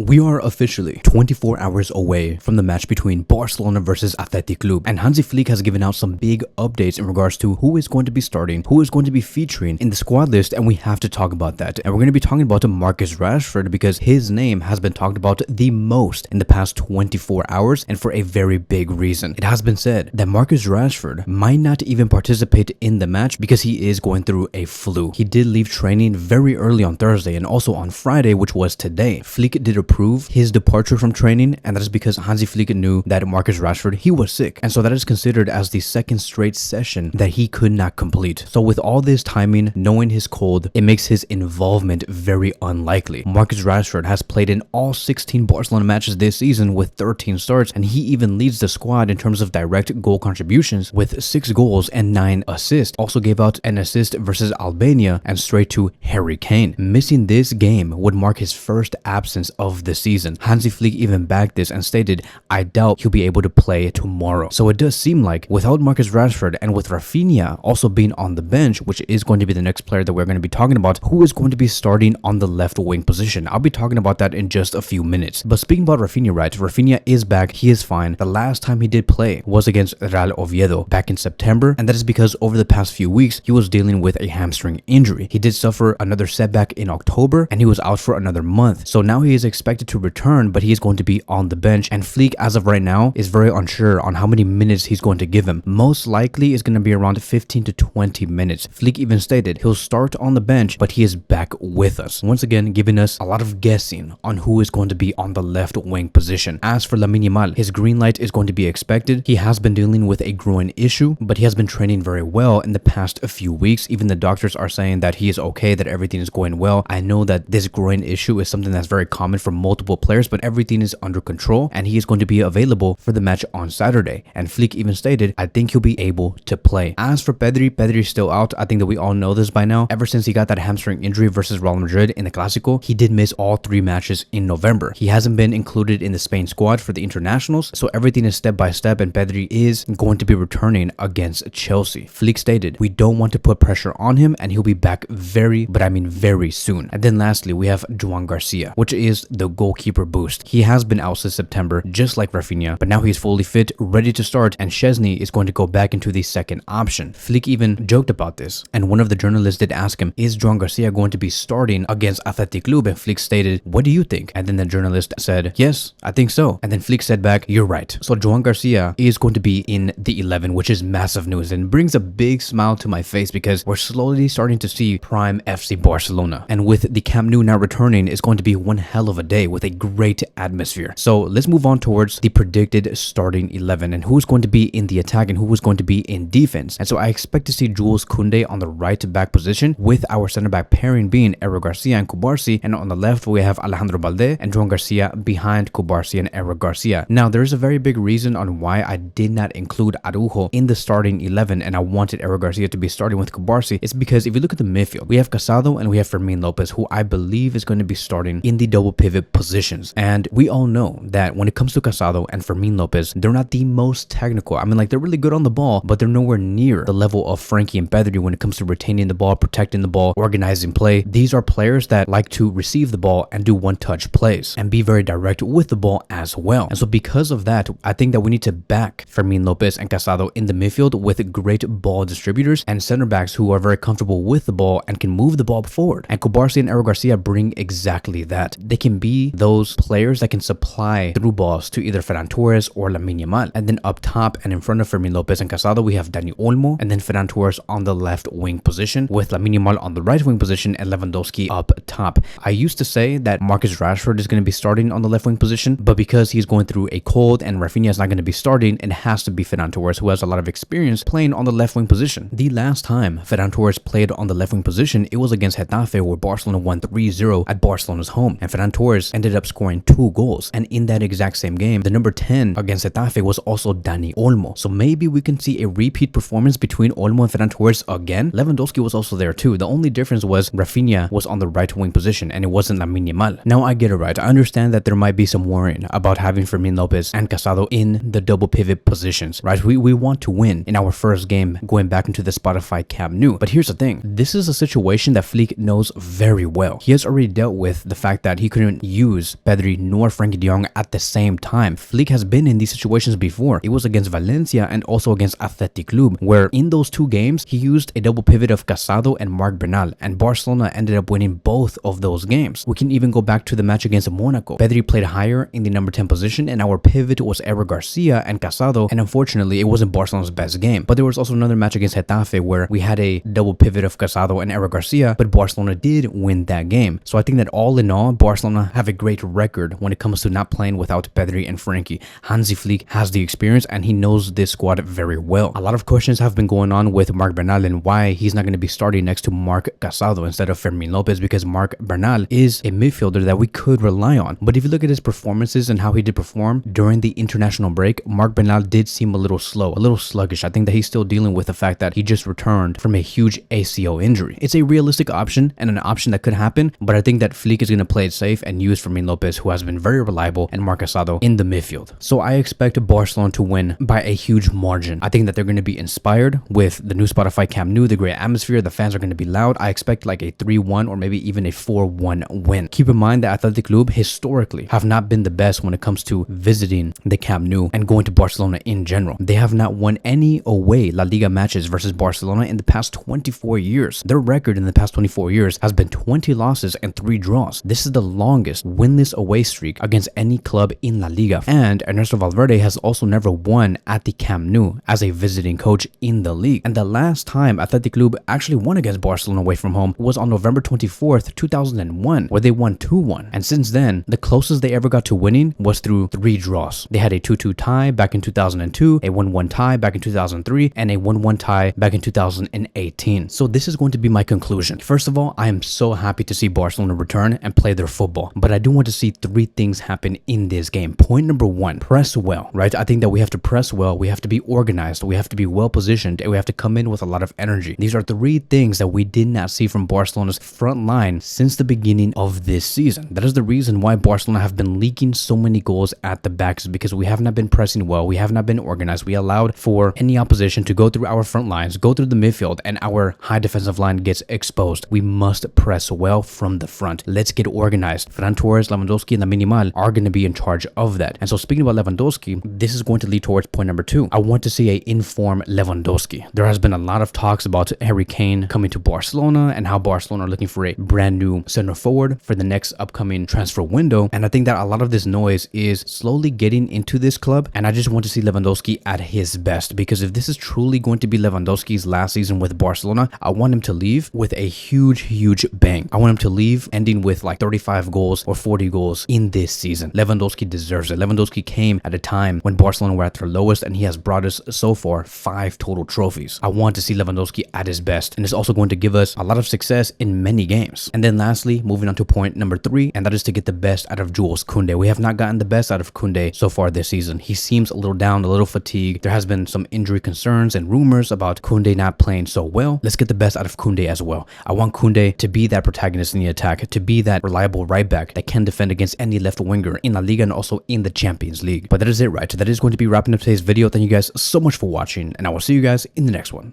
We are officially 24 hours away from the match between Barcelona versus Athletic Club, and Hansi Flick has given out some big updates in regards to who is going to be starting, who is going to be featuring in the squad list, and we have to talk about that. And we're going to be talking about Marcus Rashford because his name has been talked about the most in the past 24 hours, and for a very big reason. It has been said that Marcus Rashford might not even participate in the match because he is going through a flu. He did leave training very early on Thursday and also on Friday, which was today. Flick did approve his departure from training, and that is because Hansi Flick knew that Marcus Rashford, he was sick, and so that is considered as the second straight session that he could not complete. So with all this timing, knowing his cold, it makes his involvement very unlikely. Marcus Rashford has played in all 16 Barcelona matches this season with 13 starts, and he even leads the squad in terms of direct goal contributions with 6 goals and 9 assists. Also gave out an assist versus Albania and straight to Harry Kane. Missing this game would mark his first absence of the season. Hansi Flick even backed this and stated, "I doubt he'll be able to play tomorrow." So it does seem like without Marcus Rashford and with Raphinha also being on the bench, which is going to be the next player that we're going to be talking about, who is going to be starting on the left wing position. I'll be talking about that in just a few minutes. But speaking about Raphinha, right? Raphinha is back. He is fine. The last time he did play was against Real Oviedo back in September, and that is because over the past few weeks, he was dealing with a hamstring injury. He did suffer another setback in October, and he was out for another month. So now he is expected to return, but he is going to be on the bench, and Flick, as of right now, is very unsure on how many minutes he's going to give him. Most likely is going to be around 15 to 20 minutes. Flick even stated he'll start on the bench, but he is back with us. Once again, giving us a lot of guessing on who is going to be on the left wing position. As for Lamine Yamal, his green light is going to be expected. He has been dealing with a groin issue, but he has been training very well in the past few weeks. Even the doctors are saying that he is okay, that everything is going well. I know that this groin issue is something that's very common for multiple players, but everything is under control, and he is going to be available for the match on Saturday. And Flick even stated, "I think he'll be able to play." As for Pedri, Pedri's still out. I think that we all know this by now. Ever since he got that hamstring injury versus Real Madrid in the Clásico, he did miss all 3 matches in November. He hasn't been included in the Spain squad for the internationals, so everything is step by step, and Pedri is going to be returning against Chelsea. Flick stated, "We don't want to put pressure on him, and he'll be back very soon." And then lastly, we have Joan Garcia, which is the goalkeeper boost. He has been out since September, just like Raphinha, but now he's fully fit, ready to start, and Szczesny is going to go back into the second option. Flick even joked about this, and one of the journalists did ask him, "Is Joan Garcia going to be starting against Athletic Club?" And Flick stated, "What do you think?" And then the journalist said, "Yes, I think so." And then Flick said back, "You're right." So Joan Garcia is going to be in the 11, which is massive news and brings a big smile to my face because we're slowly starting to see prime FC Barcelona. And with the Camp Nou now returning, it's going to be one hell of a day with a great atmosphere. So let's move on towards the predicted starting 11 and who's going to be in the attack and who is going to be in defense. And so I expect to see Jules Koundé on the right back position, with our center back pairing being Eric Garcia and Cubarsí, and on the left we have Alejandro Balde and Joan Garcia behind Cubarsí and Eric Garcia. Now there is a very big reason on why I did not include Araujo in the starting 11 and I wanted Eric Garcia to be starting with Cubarsí. It's because if you look at the midfield, we have Casado and we have Fermin Lopez, who I believe is going to be starting in the double pivot positions. And we all know that when it comes to Casado and Fermin Lopez, they're not the most technical. I mean, like, they're really good on the ball, but they're nowhere near the level of Frankie and Pedri when it comes to retaining the ball, protecting the ball, organizing play. These are players that like to receive the ball and do one-touch plays and be very direct with the ball as well. And so because of that, I think that we need to back Fermin Lopez and Casado in the midfield with great ball distributors and center backs who are very comfortable with the ball and can move the ball forward. And Cubarsí and Eric Garcia bring exactly that. They can be those players that can supply through balls to either Ferran Torres or Lamine Yamal. And then up top and in front of Fermin Lopez and Casado, we have Dani Olmo, and then Ferran Torres on the left wing position with Lamine Yamal on the right wing position and Lewandowski up top. I used to say that Marcus Rashford is going to be starting on the left wing position, but because he's going through a cold and Raphinha is not going to be starting, it has to be Ferran Torres, who has a lot of experience playing on the left wing position. The last time Ferran Torres played on the left wing position, it was against Getafe, where Barcelona won 3-0 at Barcelona's home, and Ferran Torres ended up scoring 2 goals. And in that exact same game, the number 10 against Getafe was also Dani Olmo. So maybe we can see a repeat performance between Olmo and Ferran Torres again. Lewandowski was also there too. The only difference was Raphinha was on the right wing position and it wasn't Lamine Yamal. Now I get it right. I understand that there might be some worrying about having Fermin Lopez and Casado in the double pivot positions, right? We want to win in our first game going back into the Spotify Camp Nou. But here's the thing. This is a situation that Flick knows very well. He has already dealt with the fact that he couldn't use Pedri nor Frankie de Jong at the same time. Flick has been in these situations before. It was against Valencia and also against Athletic Club, where in those two games, he used a double pivot of Casado and Marc Bernal, and Barcelona ended up winning both of those games. We can even go back to the match against Monaco. Pedri played higher in the number 10 position, and our pivot was Joan Garcia and Casado, and unfortunately, it wasn't Barcelona's best game. But there was also another match against Getafe where we had a double pivot of Casado and Joan Garcia, but Barcelona did win that game. So I think that all in all, Barcelona have a great record when it comes to not playing without Pedri and Frankie. Hansi Flick has the experience and he knows this squad very well. A lot of questions have been going on with Marc Bernal and why he's not going to be starting next to Marc Casado instead of Fermin Lopez, because Marc Bernal is a midfielder that we could rely on. But if you look at his performances and how he did perform during the international break, Marc Bernal did seem a little slow, a little sluggish. I think that he's still dealing with the fact that he just returned from a huge ACL injury. It's a realistic option and an option that could happen, but I think that Flick is going to play it safe and use Fermin Lopez, who has been very reliable, and Marc Casado in the midfield. So I expect Barcelona to win by a huge margin. I think that they're going to be inspired with the new Spotify Camp Nou, the great atmosphere. The fans are going to be loud. I expect like a 3-1 or maybe even a 4-1 win. Keep in mind that Athletic Club historically have not been the best when it comes to visiting the Camp Nou and going to Barcelona in general. They have not won any away La Liga matches versus Barcelona in the past 24 years. Their record in the past 24 years has been 20 losses and 3 draws. This is the longest winless away streak against any club in La Liga. And Ernesto Valverde has also never won at the Camp Nou as a visiting coach in the league. And the last time Athletic Club actually won against Barcelona away from home was on November 24th, 2001, where they won 2-1. And since then, the closest they ever got to winning was through 3 draws. They had a 2-2 tie back in 2002, a 1-1 tie back in 2003, and a 1-1 tie back in 2018. So this is going to be my conclusion. First of all, I am so happy to see Barcelona return and play their football, but I do want to see 3 things happen in this game. Point number 1, press well, right? I think that we have to press well, we have to be organized, we have to be well positioned, and we have to come in with a lot of energy. These are 3 things that we did not see from Barcelona's front line since the beginning of this season. That is the reason why Barcelona have been leaking so many goals at the backs, because we have not been pressing well, we have not been organized. We allowed for any opposition to go through our front lines, go through the midfield, and our high defensive line gets exposed. We must press well from the front. Let's get organized. Ferran Torres, Lewandowski, and Lamine Yamal are going to be in charge of that. And so speaking about Lewandowski, this is going to lead towards point number 2. I want to see a informed Lewandowski. There has been a lot of talks about Harry Kane coming to Barcelona and how Barcelona are looking for a brand new center forward for the next upcoming transfer window. And I think that a lot of this noise is slowly getting into this club. And I just want to see Lewandowski at his best, because if this is truly going to be Lewandowski's last season with Barcelona, I want him to leave with a huge bang. I want him to leave ending with like 35 goals or 40 goals in this season. Lewandowski deserves it. Lewandowski came at a time when Barcelona were at their lowest, and he has brought us so far 5 total trophies. I want to see Lewandowski at his best, and it's also going to give us a lot of success in many games. And then lastly, moving on to point number 3, and that is to get the best out of Jules Koundé. We have not gotten the best out of Koundé so far this season. He seems a little down, a little fatigued. There has been some injury concerns and rumors about Koundé not playing so well. Let's get the best out of Koundé as well. I want Koundé to be that protagonist in the attack, to be that reliable right back that can defend against any left winger in La Liga and also in the Champions League. But that is it, right? That is going to be wrapping up today's video. Thank you guys so much for watching, and I will see you guys in the next one.